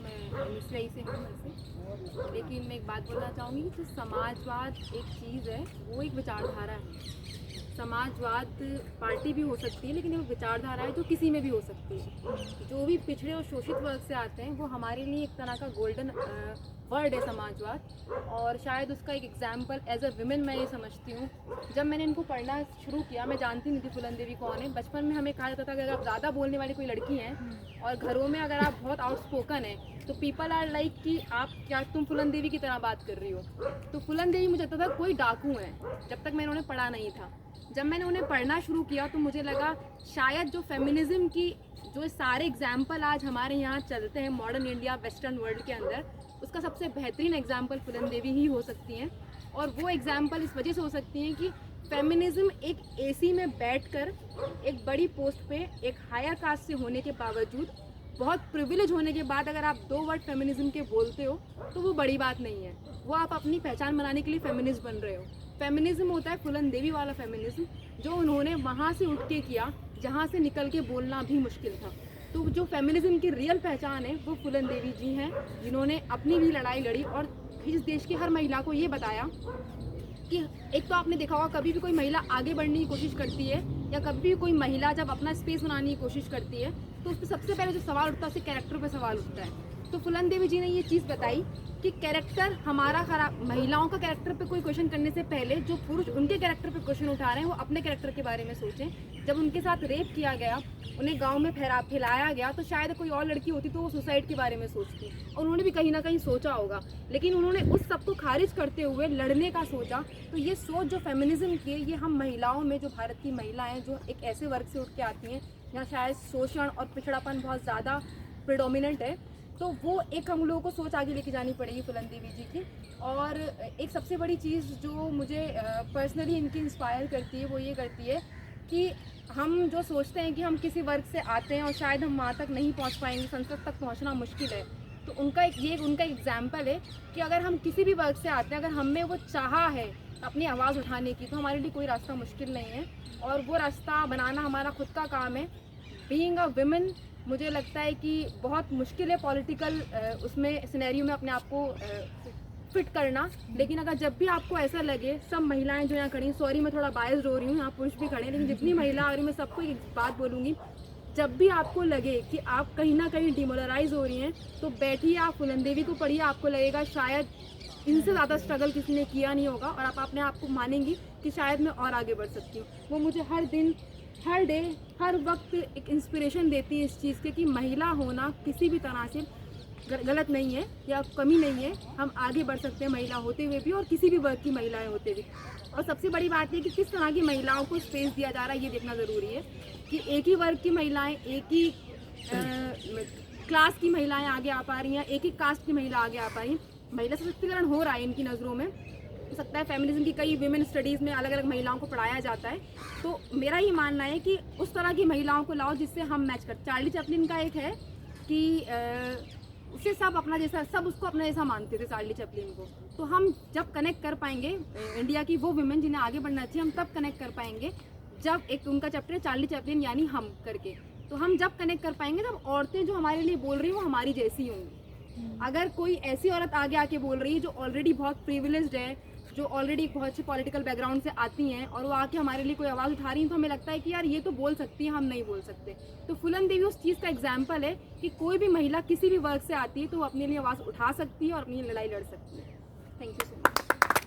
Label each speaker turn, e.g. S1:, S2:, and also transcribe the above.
S1: मैं मिसरई से हूँ वैसे, लेकिन मैं एक बात बोलना चाहूँगी कि समाजवाद एक चीज़ है, वो एक विचारधारा है। समाजवाद पार्टी भी हो सकती है, लेकिन वो विचारधारा है जो किसी में भी हो सकती है। जो भी पिछड़े और शोषित वर्ग से आते हैं वो हमारे लिए एक तरह का गोल्डन वर्ड है समाजवाद। और शायद उसका एक एग्जाम्पल एज अ विमेन मैं ये समझती हूँ। जब मैंने इनको पढ़ना शुरू किया, मैं जानती नहीं थी फूलन देवी कौन है। बचपन में हमें कहा जाता था कि अगर आप ज़्यादा बोलने वाली कोई लड़की हैं और घरों में अगर आप बहुत आउटस्पोकन है तो पीपल आर लाइक कि आप क्या तुम फूलन देवी की तरह बात कर रही हो। तो फूलन देवी मुझे लगता था कोई डाकू है, जब तक मैंने उन्हें पढ़ा नहीं था। जब मैंने उन्हें पढ़ना शुरू किया तो मुझे लगा शायद जो फेमिनिज्म की जो सारे एग्जाम्पल आज हमारे यहाँ चलते हैं मॉडर्न इंडिया वेस्टर्न वर्ल्ड के अंदर, उसका सबसे बेहतरीन एग्जाम्पल फूलन देवी ही हो सकती हैं। और वो एग्जाम्पल इस वजह से हो सकती हैं कि फेमिनिज्म एक एसी में बैठकर एक बड़ी पोस्ट पे एक हायर कास्ट से होने के बावजूद, बहुत प्रिविलेज होने के बाद अगर आप 2 वर्ड फेमिनिज्म के बोलते हो तो वो बड़ी बात नहीं है। वो आप अपनी पहचान बनाने के लिए फेमिनिस्ट बन रहे हो। फेमिनिज्म होता है फूलन देवी वाला फेमिनिज्म, जो उन्होंने वहाँ से उठ के किया जहाँ से निकल के बोलना भी मुश्किल था। तो जो फेमिनिज्म की रियल पहचान है वो फूलन देवी जी हैं, जिन्होंने अपनी भी लड़ाई लड़ी और इस देश की हर महिला को ये बताया कि एक तो आपने देखा होगा कभी भी कोई महिला आगे बढ़ने की कोशिश करती है या कभी भी कोई महिला जब अपना स्पेस बनाने की कोशिश करती है तो उस पर सबसे पहले जो सवाल उठता है उसके कैरेक्टर पे सवाल उठता है। तो फूलन देवी जी ने ये चीज़ बताई कि कैरेक्टर हमारा खराब, महिलाओं का कैरेक्टर पे कोई क्वेश्चन करने से पहले जो पुरुष उनके कैरेक्टर पे क्वेश्चन उठा रहे हैं वो अपने कैरेक्टर के बारे में सोचें। जब उनके साथ रेप किया गया, उन्हें गांव में फैलाया गया, तो शायद कोई और लड़की होती तो वो सुसाइड के बारे में सोचती और उन्होंने भी कहीं ना कहीं सोचा होगा, लेकिन उन्होंने उस सब को खारिज करते हुए लड़ने का सोचा। तो ये सोच जो फेमिनिज्म की है, ये हम महिलाओं में, जो भारत की महिलाएं जो एक ऐसे वर्ग से उठ के आती हैं जहाँ शायद शोषण और पिछड़ापन बहुत ज़्यादा प्रिडोमिनेंट है, तो वो एक हम लोगों को सोच आगे लेके जानी पड़ेगी फूलन देवी जी की। और एक सबसे बड़ी चीज़ जो मुझे पर्सनली इनकी इंस्पायर करती है वो ये करती है कि हम जो सोचते हैं कि हम किसी वर्ग से आते हैं और शायद हम वहाँ तक नहीं पहुँच पाएंगे, संसद तक पहुँचना मुश्किल है, तो उनका उनका एग्जाम्पल है कि अगर हम किसी भी वर्ग से आते हैं, अगर हम में वो चाह है अपनी आवाज़ उठाने की, तो हमारे लिए कोई रास्ता मुश्किल नहीं है और वो रास्ता बनाना हमारा खुद का काम है। बीइंग अ विमेन मुझे लगता है कि बहुत मुश्किल है पॉलिटिकल उसमें सिनेरियो में अपने आप को फिट करना, लेकिन अगर जब भी आपको ऐसा लगे, सब महिलाएं जो यहाँ खड़ी हैं, सॉरी मैं थोड़ा बायस्ड हो रही हूँ, यहाँ पुरुष भी खड़े हैं, लेकिन जितनी महिला आ रही मैं सबको एक बात बोलूँगी, जब भी आपको लगे कि आप कहीं ना कहीं डिमोरलाइज हो रही हैं तो बैठिए, आप फूलन देवी को पढ़िए, आपको लगेगा शायद इनसे ज़्यादा स्ट्रगल किसी ने किया नहीं होगा और आप अपने आप को मानेंगी कि शायद मैं और आगे बढ़ सकती हूँ। वो मुझे हर दिन, हर डे, हर वक्त एक इंस्पिरेशन देती है इस चीज़ के कि महिला होना किसी भी तरह से गलत नहीं है या कमी नहीं है, हम आगे बढ़ सकते हैं महिला होते हुए भी और किसी भी वर्ग की महिलाएं होते हुए। और सबसे बड़ी बात ये कि किस तरह की महिलाओं को स्पेस दिया जा रहा है, ये देखना ज़रूरी है कि एक ही वर्ग की महिलाएं, एक ही क्लास की महिलाएं आगे आ पा रही हैं, एक ही कास्ट की महिला आगे आ पा रही हैं। महिला सशक्तिकरण हो रहा है इनकी नज़रों में। हो सकता है फेमिनिज्म की कई विमेन स्टडीज़ में अलग अलग महिलाओं को पढ़ाया जाता है, तो मेरा ये मानना है कि उस तरह की महिलाओं को लाओ जिससे हम मैच कर। चार्ली चैपलिन का एक है कि उसे सब अपना जैसा, सब उसको अपना जैसा मानते थे चार्ली चैपलिन को। तो हम जब कनेक्ट कर पाएंगे इंडिया की वो विमेन जिन्हें आगे बढ़ना चाहिए, हम तब कनेक्ट कर पाएंगे जब एक उनका चैप्टर है चार्ली चैपलिन यानी हम करके, तो हम जब कनेक्ट कर पाएंगे तब औरतें जो हमारे लिए बोल रही हैं वो हमारी जैसी होंगी। अगर कोई ऐसी औरत आगे आके बोल रही है जो ऑलरेडी बहुत प्रिविलेज्ड है, जो ऑलरेडी बहुत अच्छी पॉलिटिकल बैकग्राउंड से आती हैं और वो आके हमारे लिए कोई आवाज़ उठा रही हैं, तो हमें लगता है कि यार ये तो बोल सकती है, हम नहीं बोल सकते। तो फूलन देवी उस चीज़ का एग्जाम्पल है कि कोई भी महिला किसी भी वर्ग से आती है तो वो अपने लिए आवाज़ उठा सकती है और अपनी लड़ाई लड़ सकती है। Thank you so much.